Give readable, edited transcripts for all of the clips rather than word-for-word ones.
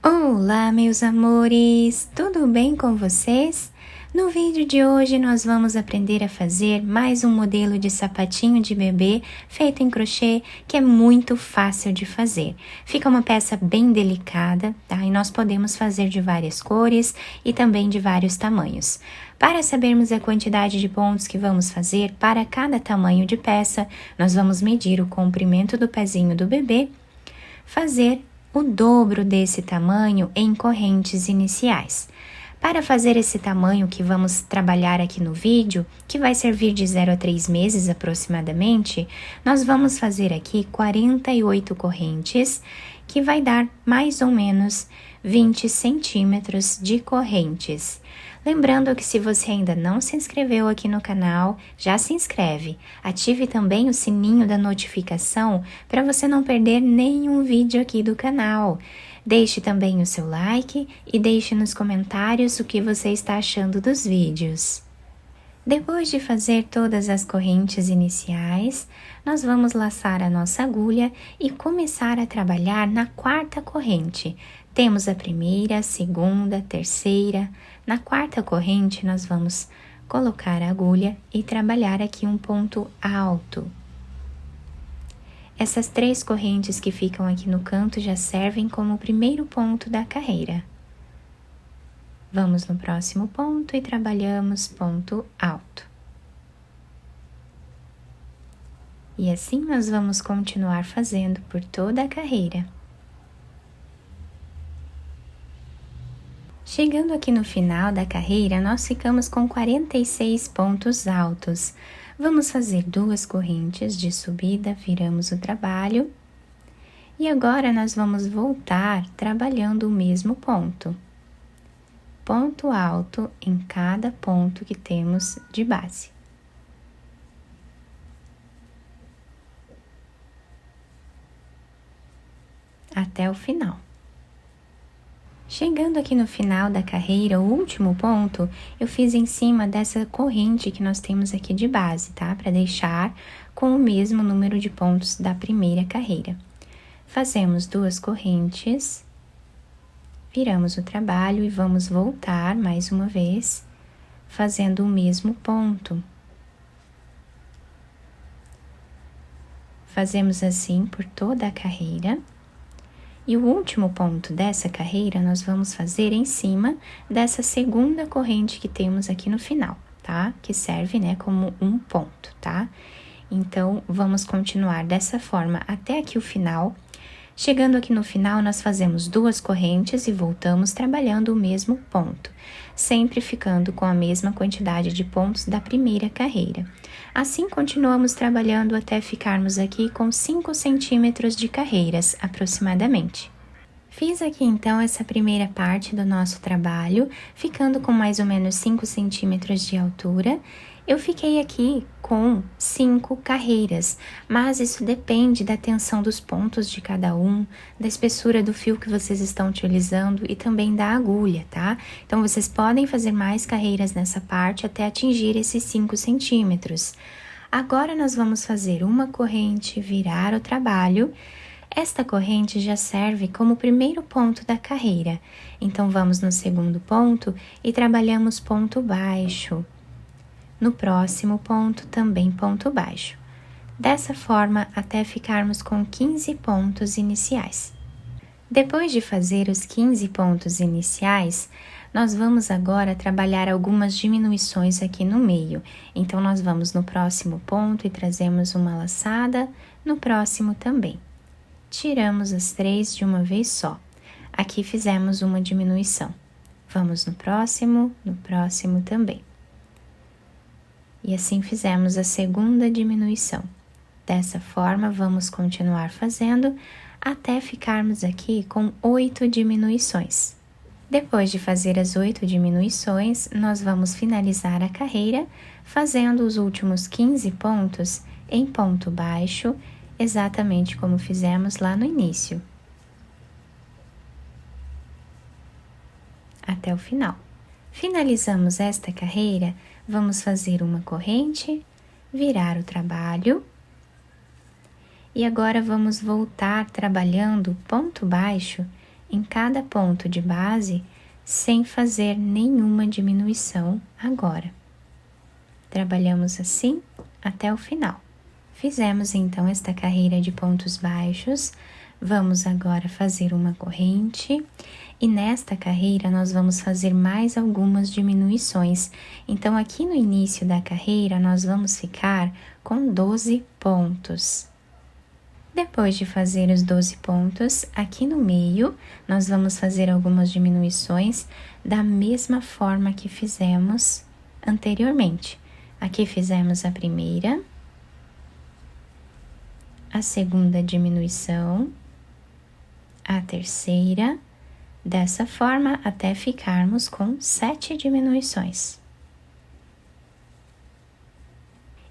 Olá, meus amores! Tudo bem com vocês? No vídeo de hoje nós vamos aprender a fazer mais um modelo de sapatinho de bebê feito em crochê que é muito fácil de fazer. Fica uma peça bem delicada, tá? E nós podemos fazer de várias cores e também de vários tamanhos. Para sabermos a quantidade de pontos que vamos fazer para cada tamanho de peça, nós vamos medir o comprimento do pezinho do bebê, fazer o dobro desse tamanho em correntes iniciais. Para fazer esse tamanho que vamos trabalhar aqui no vídeo, que vai servir de 0 a 3 meses aproximadamente, nós vamos fazer aqui 48 correntes, que vai dar mais ou menos 20 centímetros de correntes. Lembrando que se você ainda não se inscreveu aqui no canal, já se inscreve. Ative também o sininho da notificação para você não perder nenhum vídeo aqui do canal. Deixe também o seu like e deixe nos comentários o que você está achando dos vídeos. Depois de fazer todas as correntes iniciais, nós vamos laçar a nossa agulha e começar a trabalhar na quarta corrente. Temos a primeira, a segunda, a terceira. Na quarta corrente, nós vamos colocar a agulha e trabalhar aqui um ponto alto. Essas 3 correntes que ficam aqui no canto já servem como o primeiro ponto da carreira. Vamos no próximo ponto e trabalhamos ponto alto. E assim nós vamos continuar fazendo por toda a carreira. Chegando aqui no final da carreira, nós ficamos com 46 pontos altos. Vamos fazer 2 correntes de subida, viramos o trabalho. E agora nós vamos voltar trabalhando o mesmo ponto. Ponto alto em cada ponto que temos de base. Até o final. Chegando aqui no final da carreira, o último ponto, eu fiz em cima dessa corrente que nós temos aqui de base, tá? Para deixar com o mesmo número de pontos da primeira carreira. Fazemos 2 correntes, viramos o trabalho e vamos voltar mais uma vez, fazendo o mesmo ponto. Fazemos assim por toda a carreira. E o último ponto dessa carreira, nós vamos fazer em cima dessa segunda corrente que temos aqui no final, tá? Que serve, né, como um ponto, tá? Então, vamos continuar dessa forma até aqui o final. Chegando aqui no final, nós fazemos 2 correntes e voltamos trabalhando o mesmo ponto, sempre ficando com a mesma quantidade de pontos da primeira carreira. Assim, continuamos trabalhando até ficarmos aqui com 5 centímetros de carreiras, aproximadamente. Fiz aqui, então, essa primeira parte do nosso trabalho, ficando com mais ou menos 5 centímetros de altura. Eu fiquei aqui com 5 carreiras, mas isso depende da tensão dos pontos de cada um, da espessura do fio que vocês estão utilizando e também da agulha, tá? Então, vocês podem fazer mais carreiras nessa parte até atingir esses 5 centímetros. Agora, nós vamos fazer uma corrente, virar o trabalho. Esta corrente já serve como o primeiro ponto da carreira. Então, vamos no segundo ponto e trabalhamos ponto baixo. No próximo ponto, também ponto baixo. Dessa forma, até ficarmos com 15 pontos iniciais. Depois de fazer os 15 pontos iniciais, nós vamos agora trabalhar algumas diminuições aqui no meio. Então, nós vamos no próximo ponto e trazemos uma laçada, no próximo também. Tiramos as 3 de uma vez só. Aqui fizemos uma diminuição. Vamos no próximo também. E assim fizemos a segunda diminuição. Dessa forma, vamos continuar fazendo até ficarmos aqui com 8 diminuições. Depois de fazer as 8 diminuições, nós vamos finalizar a carreira fazendo os últimos 15 pontos em ponto baixo, exatamente como fizemos lá no início. Até o final. Finalizamos esta carreira, vamos fazer uma corrente, virar o trabalho. E agora vamos voltar trabalhando ponto baixo em cada ponto de base, sem fazer nenhuma diminuição agora. Trabalhamos assim até o final. Fizemos então esta carreira de pontos baixos, vamos agora fazer uma corrente e nesta carreira nós vamos fazer mais algumas diminuições. Então aqui no início da carreira nós vamos ficar com 12 pontos. Depois de fazer os 12 pontos, aqui no meio, nós vamos fazer algumas diminuições da mesma forma que fizemos anteriormente. Aqui fizemos a primeira, a segunda diminuição, a terceira, dessa forma até ficarmos com 7 diminuições.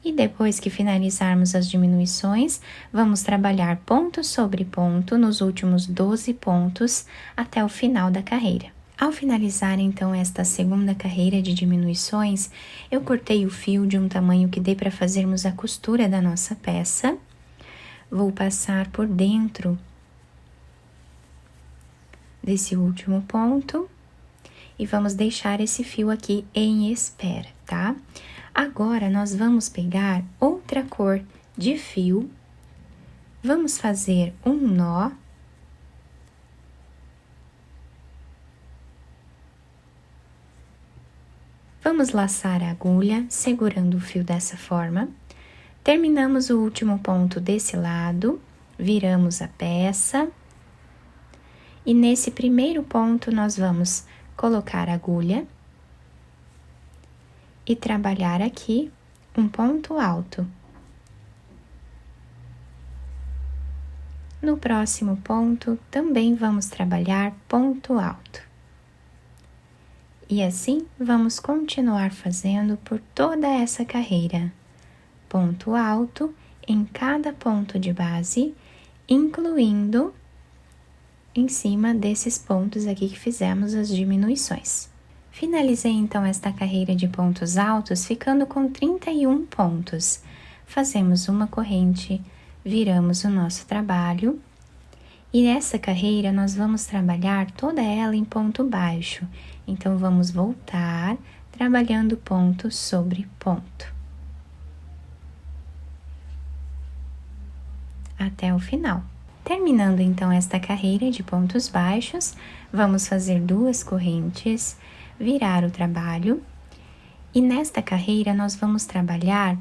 E depois que finalizarmos as diminuições, vamos trabalhar ponto sobre ponto nos últimos 12 pontos até o final da carreira. Ao finalizar então esta segunda carreira de diminuições, eu cortei o fio de um tamanho que dê para fazermos a costura da nossa peça. Vou passar por dentro desse último ponto e vamos deixar esse fio aqui em espera, tá? Agora, nós vamos pegar outra cor de fio, vamos fazer um nó, vamos laçar a agulha, segurando o fio dessa forma, terminamos o último ponto desse lado, viramos a peça, e nesse primeiro ponto nós vamos colocar a agulha, e trabalhar aqui um ponto alto. No próximo ponto, também vamos trabalhar ponto alto. E assim, vamos continuar fazendo por toda essa carreira. Ponto alto em cada ponto de base, incluindo em cima desses pontos aqui que fizemos as diminuições. Finalizei então esta carreira de pontos altos, ficando com 31 pontos. Fazemos uma corrente, viramos o nosso trabalho. E nessa carreira nós vamos trabalhar toda ela em ponto baixo. Então, vamos voltar, trabalhando ponto sobre ponto. Até o final. Terminando então esta carreira de pontos baixos, vamos fazer 2 correntes, virar o trabalho, e nesta carreira nós vamos trabalhar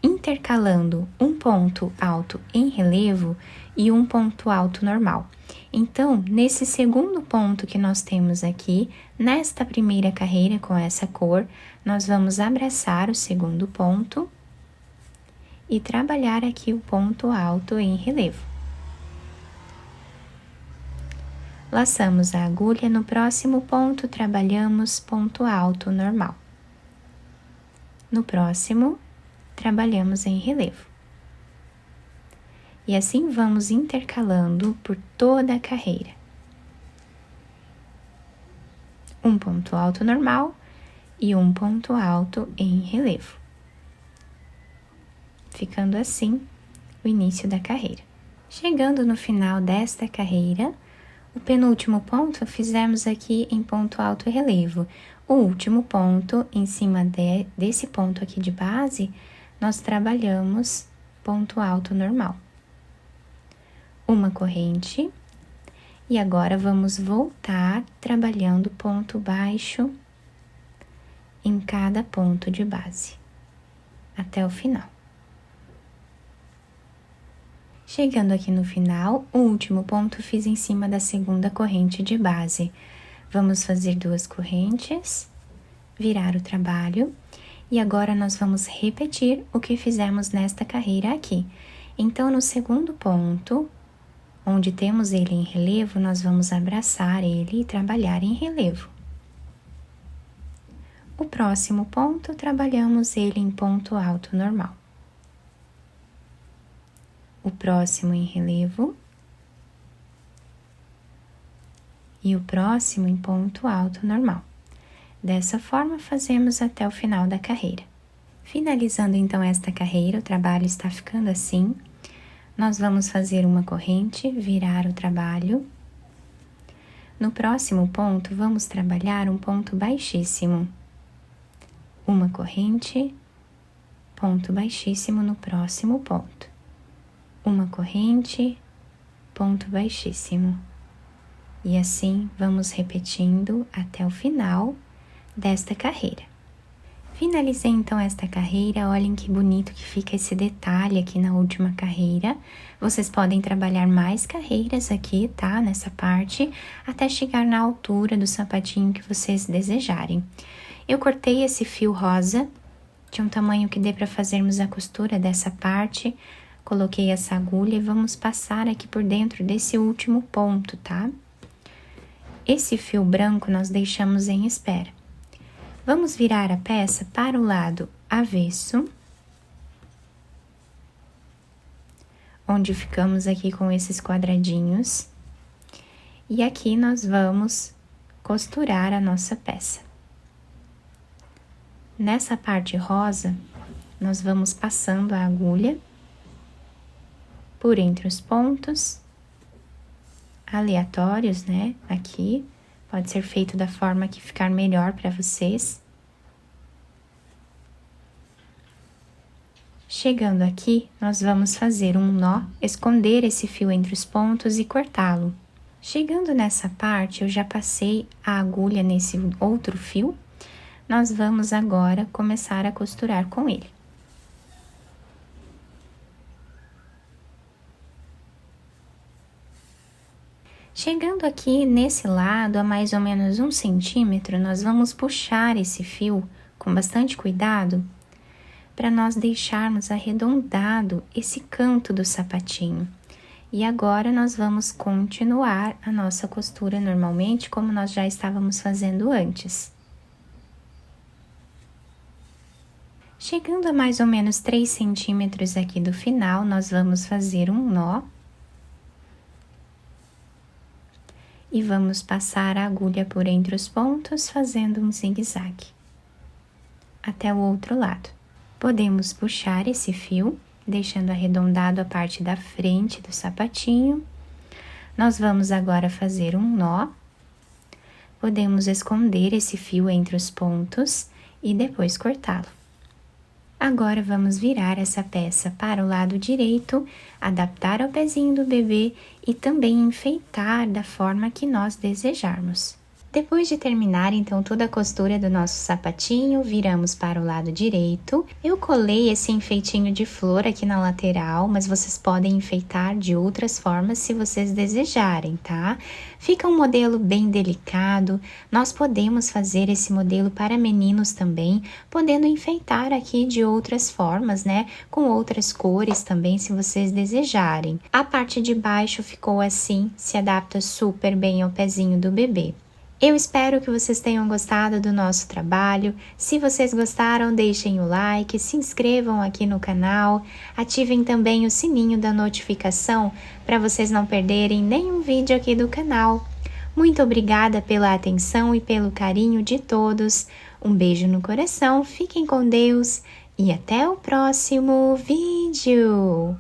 intercalando um ponto alto em relevo e um ponto alto normal. Então, nesse segundo ponto que nós temos aqui, nesta primeira carreira com essa cor, nós vamos abraçar o segundo ponto e trabalhar aqui o ponto alto em relevo. Laçamos a agulha, no próximo ponto trabalhamos ponto alto normal. No próximo, trabalhamos em relevo. E assim vamos intercalando por toda a carreira. Um ponto alto normal e um ponto alto em relevo. Ficando assim o início da carreira. Chegando no final desta carreira, o penúltimo ponto fizemos aqui em ponto alto e relevo. O último ponto, em cima desse ponto aqui de base, nós trabalhamos ponto alto normal. Uma corrente, e agora vamos voltar trabalhando ponto baixo em cada ponto de base, até o final. Chegando aqui no final, o último ponto fiz em cima da segunda corrente de base. Vamos fazer 2 correntes, virar o trabalho, e agora nós vamos repetir o que fizemos nesta carreira aqui. Então, no segundo ponto, onde temos ele em relevo, nós vamos abraçar ele e trabalhar em relevo. O próximo ponto, trabalhamos ele em ponto alto normal. O próximo em relevo e o próximo em ponto alto normal. Dessa forma, fazemos até o final da carreira. Finalizando então esta carreira, o trabalho está ficando assim. Nós vamos fazer uma corrente, virar o trabalho. No próximo ponto, vamos trabalhar um ponto baixíssimo. Uma corrente, ponto baixíssimo no próximo ponto. Uma corrente, ponto baixíssimo. E assim vamos repetindo até o final desta carreira. Finalizei então esta carreira, olhem que bonito que fica esse detalhe aqui na última carreira. Vocês podem trabalhar mais carreiras aqui, tá? Nessa parte, até chegar na altura do sapatinho que vocês desejarem. Eu cortei esse fio rosa, de um tamanho que dê para fazermos a costura dessa parte. Coloquei essa agulha e vamos passar aqui por dentro desse último ponto, tá? Esse fio branco nós deixamos em espera. Vamos virar a peça para o lado avesso, onde ficamos aqui com esses quadradinhos. E aqui nós vamos costurar a nossa peça. Nessa parte rosa, nós vamos passando a agulha por entre os pontos aleatórios, né? Aqui. Pode ser feito da forma que ficar melhor para vocês. Chegando aqui, nós vamos fazer um nó, esconder esse fio entre os pontos e cortá-lo. Chegando nessa parte, eu já passei a agulha nesse outro fio. Nós vamos agora começar a costurar com ele. Chegando aqui nesse lado, a mais ou menos 1 centímetro, nós vamos puxar esse fio com bastante cuidado para nós deixarmos arredondado esse canto do sapatinho. E agora nós vamos continuar a nossa costura normalmente, como nós já estávamos fazendo antes. Chegando a mais ou menos 3 centímetros aqui do final, nós vamos fazer um nó. E vamos passar a agulha por entre os pontos, fazendo um zigue-zague até o outro lado. Podemos puxar esse fio, deixando arredondado a parte da frente do sapatinho. Nós vamos agora fazer um nó. Podemos esconder esse fio entre os pontos e depois cortá-lo. Agora, vamos virar essa peça para o lado direito, adaptar ao pezinho do bebê e também enfeitar da forma que nós desejarmos. Depois de terminar, então, toda a costura do nosso sapatinho, viramos para o lado direito. Eu colei esse enfeitinho de flor aqui na lateral, mas vocês podem enfeitar de outras formas se vocês desejarem, tá? Fica um modelo bem delicado. Nós podemos fazer esse modelo para meninos também, podendo enfeitar aqui de outras formas, né? Com outras cores também, se vocês desejarem. A parte de baixo ficou assim, se adapta super bem ao pezinho do bebê. Eu espero que vocês tenham gostado do nosso trabalho. Se vocês gostaram, deixem o like, se inscrevam aqui no canal, ativem também o sininho da notificação para vocês não perderem nenhum vídeo aqui do canal. Muito obrigada pela atenção e pelo carinho de todos. Um beijo no coração, fiquem com Deus e até o próximo vídeo!